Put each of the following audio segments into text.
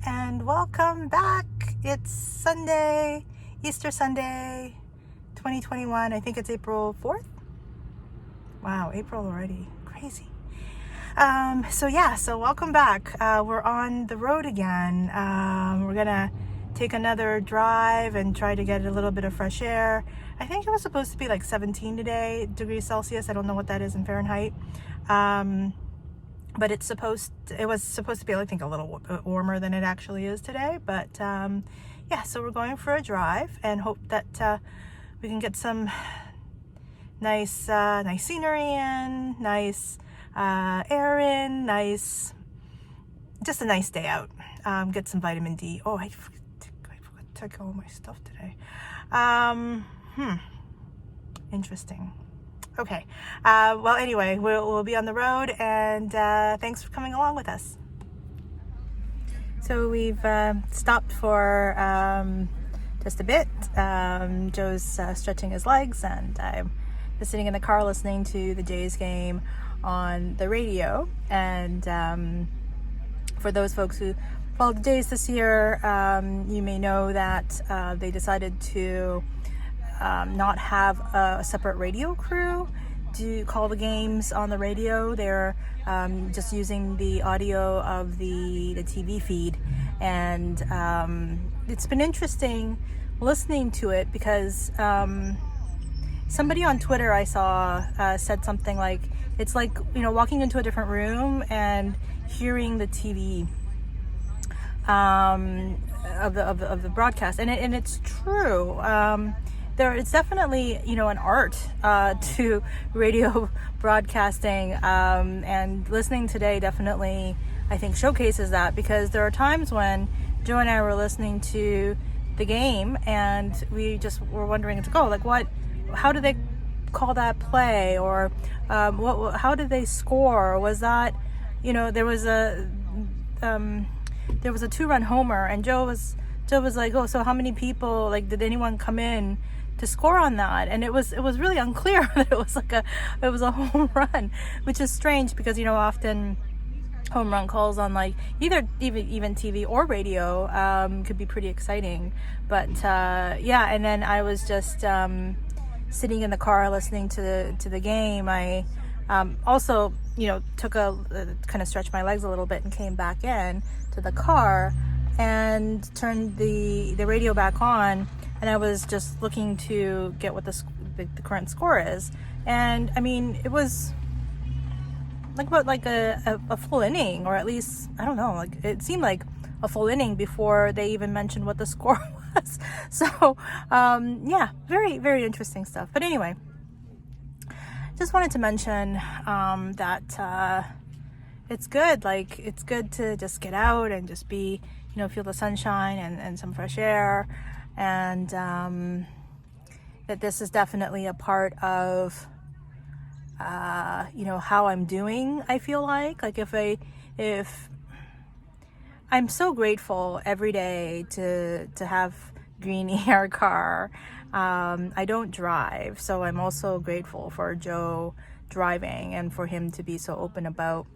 and welcome back. It's Sunday, Easter Sunday, 2021. I think it's April 4th. Wow, April already. Crazy. So welcome back. We're on the road again. We're gonna take another drive and try to get a little bit of fresh air. I think it was supposed to be like 17 today, degrees Celsius. I don't know what that is in Fahrenheit. But it was supposed to be, I think, a little warmer than it actually is today. But so we're going for a drive and hope that we can get some nice scenery in, nice air in, just a nice day out. Get some vitamin D. Oh, I forgot to take all my stuff today. Interesting. Okay. Anyway, we'll be on the road, and thanks for coming along with us. So we've stopped for just a bit. Joe's stretching his legs, and I'm just sitting in the car listening to the Jays game on the radio. And for those folks who followed the Jays this year, you may know that they decided to not have a separate radio crew to call the games on the radio. They're just using the audio of the TV feed, and it's been interesting listening to it because somebody on Twitter I saw said something like, it's like, walking into a different room and hearing the TV of the broadcast, and it's true. It's definitely, an art to radio broadcasting, and listening today definitely, I think, showcases that, because there are times when Joe and I were listening to the game and we just were wondering, how do they call that play, or how did they score? Was that, there was a 2-run homer, and Joe was like, oh, so how many people, did anyone come in to score on that? And it was really unclear that it was a home run, which is strange because often home run calls on even TV or radio could be pretty exciting. But and then I was just sitting in the car listening to the game. I also took kind of stretched my legs a little bit and came back in to the car and turned the radio back on. And I was just looking to get what the current score is. And I mean, it was about a full inning, or at least, I don't know, it seemed like a full inning before they even mentioned what the score was. So, very, very interesting stuff. But anyway, just wanted to mention that it's good. It's good to just get out and just be, feel the sunshine and some fresh air. And that this is definitely a part of how I'm doing. I feel like if I'm so grateful every day to have green air car. I don't drive, so I'm also grateful for Joe driving and for him to be so open about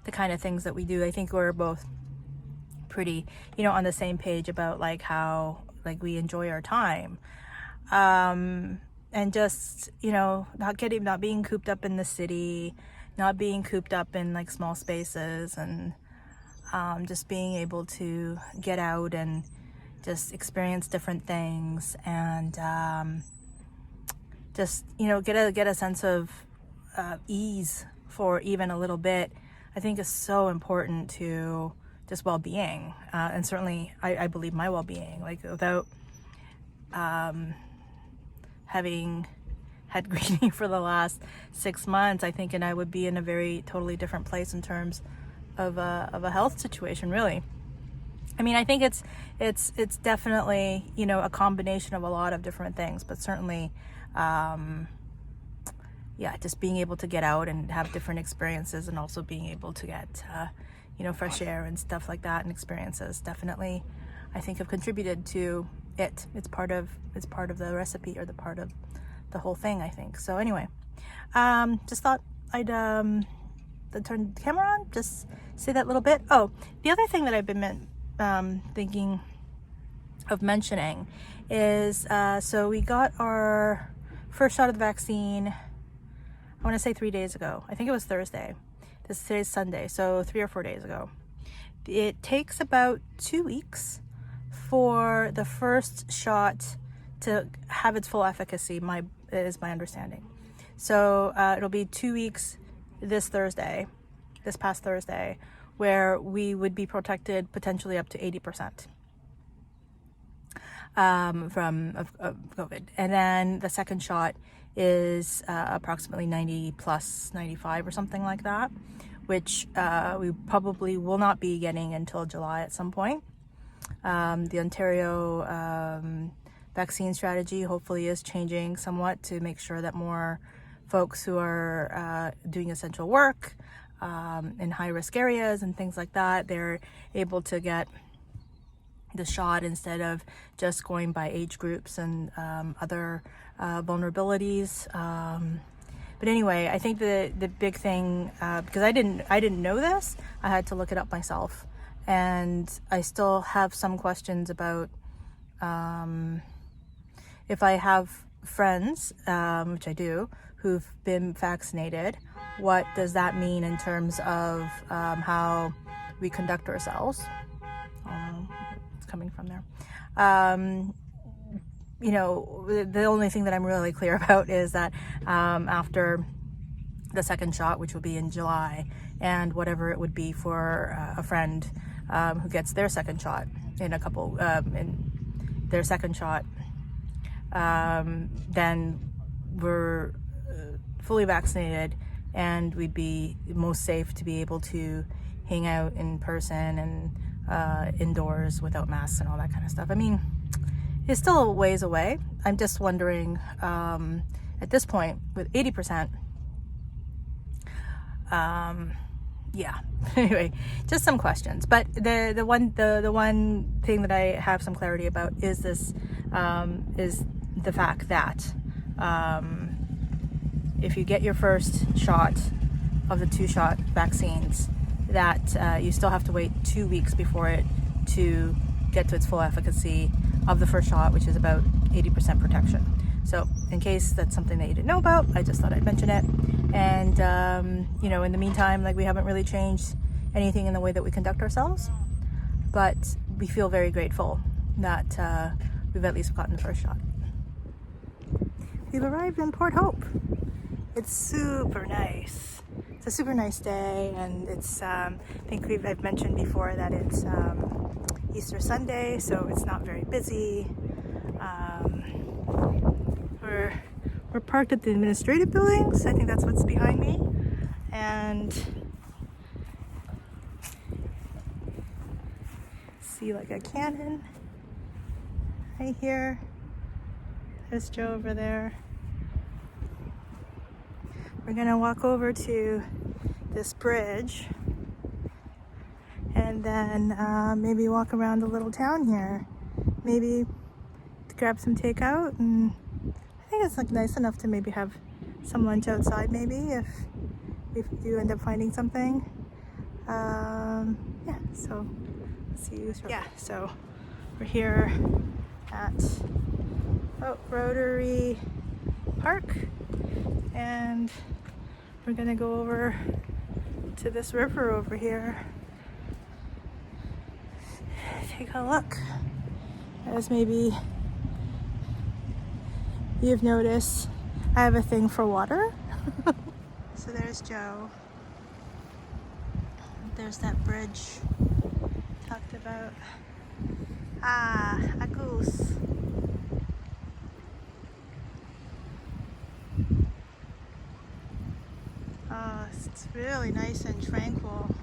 the kind of things that we do. I think we're both pretty, on the same page about how we enjoy our time, and just not being cooped up in the city, not being cooped up in small spaces, and just being able to get out and just experience different things, and just get a sense of ease for even a little bit. I think is so important to just well-being, and certainly I believe my well-being, without having had greening for the last 6 months, I think, and I would be in a very totally different place in terms of a health situation, really. I mean, I think it's definitely, a combination of a lot of different things, but certainly, just being able to get out and have different experiences, and also being able to get, fresh air and stuff like that, and experiences definitely, I think, have contributed to it. It's part of the recipe, or the part of the whole thing, I think. So anyway, just thought I'd turn the camera on, just say that little bit. Oh, the other thing that I've been thinking of mentioning is, so we got our first shot of the vaccine, I want to say 3 days ago. I think it was Thursday. Today's Sunday, so 3 or 4 days ago. It takes about 2 weeks for the first shot to have its full efficacy, is my understanding. So it'll be 2 weeks this past Thursday, where we would be protected potentially up to 80% from COVID. And then the second shot is approximately 90 plus 95 or something like that, which we probably will not be getting until July at some point. The Ontario vaccine strategy hopefully is changing somewhat to make sure that more folks who are doing essential work in high-risk areas and things like that, they're able to get the shot instead of just going by age groups and other vulnerabilities. But anyway, I think the big thing, because I didn't know this, I had to look it up myself, and I still have some questions about if I have friends, which I do, who've been vaccinated, what does that mean in terms of how we conduct ourselves? It's coming from there. You know, the only thing that I'm really clear about is that after the second shot, which will be in July, and whatever it would be for a friend who gets their second shot in their second shot, then we're fully vaccinated, and we'd be most safe to be able to hang out in person and indoors without masks and all that kind of stuff. I mean, it's still a ways away. I'm just wondering, at this point, with 80%, yeah. Anyway, just some questions. But the one thing that I have some clarity about is this, is the fact that if you get your first shot of the 2-shot vaccines, that you still have to wait 2 weeks before it to get to its full efficacy of the first shot, which is about 80% protection. So in case that's something that you didn't know about, I just thought I'd mention it. And you know, in the meantime, like, we haven't really changed anything in the way that we conduct ourselves, but we feel very grateful that we've at least gotten the first shot. We've arrived in Port Hope. It's super nice. It's a super nice day, and it's I think I've mentioned before that it's Easter Sunday, so it's not very busy. We're parked at the administrative buildings. I think that's what's behind me, and see like a cannon right here. There's Joe over there. We're gonna walk over to this bridge and then maybe walk around the little town here. Maybe grab some takeout, and I think it's like nice enough to maybe have some lunch outside, maybe if you end up finding something. Yeah, so see you shortly. Yeah, so we're here at Rotary Park, and we're gonna go over to this river over here. Take a look. As maybe you've noticed, I have a thing for water. So there's Joe. There's that bridge talked about. Ah, a goose. Oh, it's really nice and tranquil.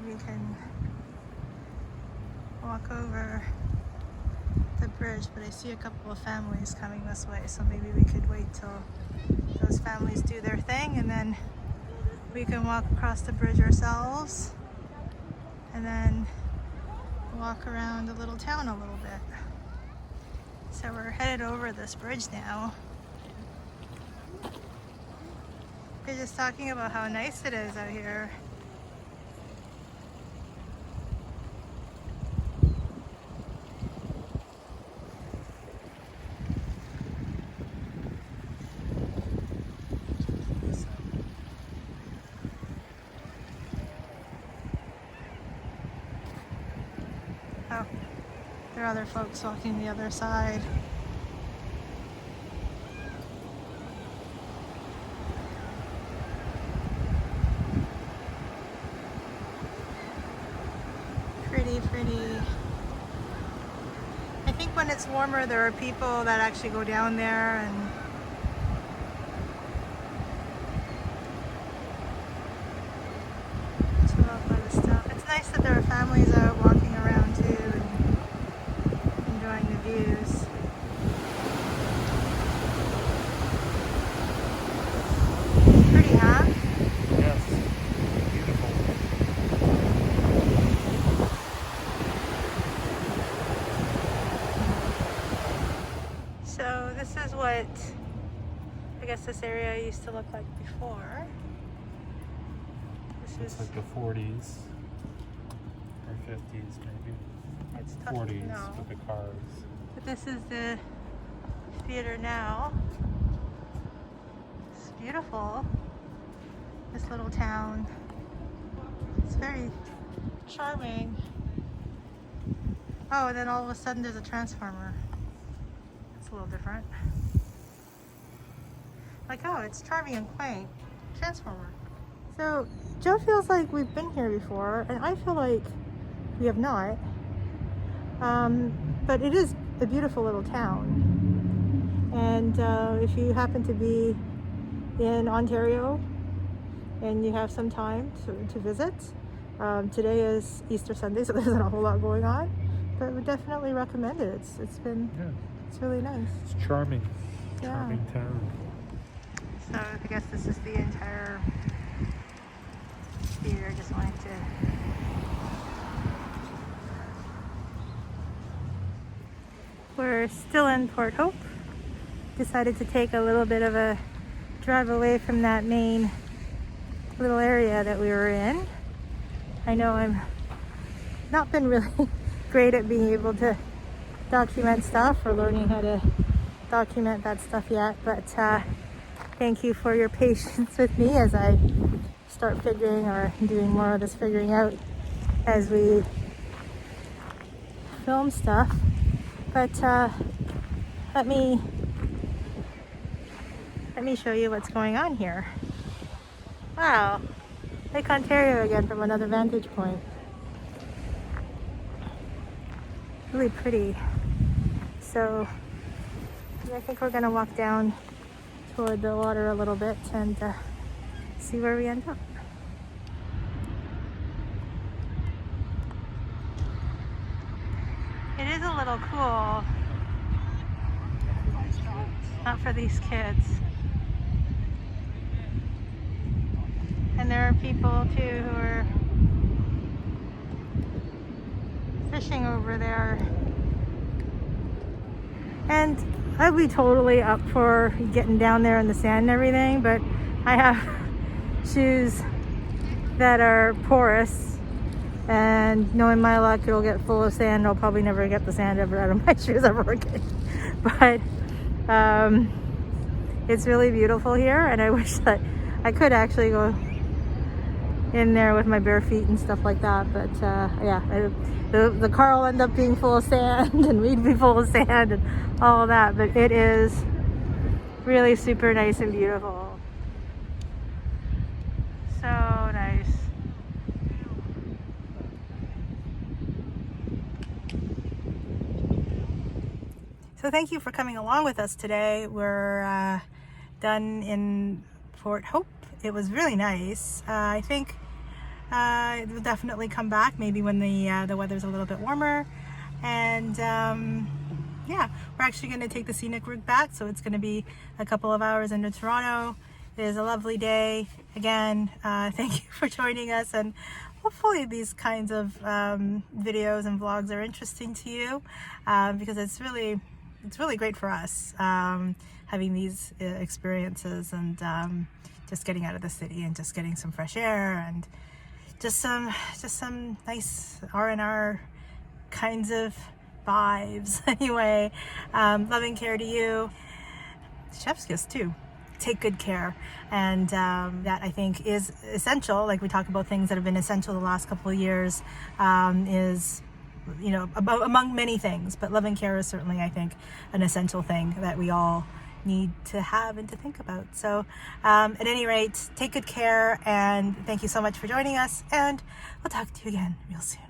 We can walk over the bridge, but I see a couple of families coming this way, so maybe we could wait till those families do their thing, and then we can walk across the bridge ourselves and then walk around the little town a little bit. So we're headed over this bridge now, They're just talking about how nice it is out here. Oh, there are other folks walking the other side. Pretty, pretty. I think when it's warmer, there are people that actually go down there and chill out by the stuff. It's nice that there are families out walking around too and enjoying the views. Pretty, huh? Yes. Beautiful. So this is what I guess this area used to look like before. This It's is like the 40s or 50s maybe. it's tough 40s to know. with the cars. But this is the theater now. It's beautiful. This little town. It's very charming. Oh, and then all of a sudden there's a transformer. It's a little different. Like, oh, it's charming and quaint. Transformer. So, Joe feels like we've been here before, and I feel like we have not. But it is a beautiful little town. And if you happen to be in Ontario and you have some time to visit, today is Easter Sunday, so there's not a whole lot going on. But I would definitely recommend it. It's really nice. It's charming. Yeah. Charming town. So I guess this is the entire theater. Just wanted to we're still in Port Hope. Decided to take a little bit of a drive away from that main little area that we were in. I know I've not been really great at being able to document stuff or learning how to document that stuff yet, but thank you for your patience with me as I start figuring or doing more of this figuring out as we film stuff. But let me show you what's going on here. Wow, Lake Ontario again from another vantage point. Really pretty. So I think we're gonna walk down toward the water a little bit and see where we end up. It is a little cool. Not for these kids. And there are people too who are fishing over there. And I'd be totally up for getting down there in the sand and everything, but I have shoes that are porous, and knowing my luck, it'll get full of sand. I'll probably never get the sand ever out of my shoes ever again. But it's really beautiful here, and I wish that I could actually go in there with my bare feet and stuff like that. But yeah, the car will end up being full of sand and we'd be full of sand and all of that. But it is really super nice and beautiful. So nice. So thank you for coming along with us today. We're done in Port Hope. It was really nice. I think it will definitely come back maybe when the weather's a little bit warmer. And yeah, we're actually going to take the scenic route back, so it's going to be a couple of hours into Toronto. It is a lovely day. Again, thank you for joining us, and hopefully these kinds of videos and vlogs are interesting to you, because it's really great for us. having these experiences, and just getting out of the city and just getting some fresh air and just some nice R&R kinds of vibes. Anyway, loving care to you. Chef's kiss too. Take good care, and that I think is essential. Like we talk about things that have been essential the last couple of years, is, you know, among many things, but loving care is certainly, I think, an essential thing that we all need to have and to think about. So at any rate, take good care, and thank you so much for joining us, and we'll talk to you again real soon.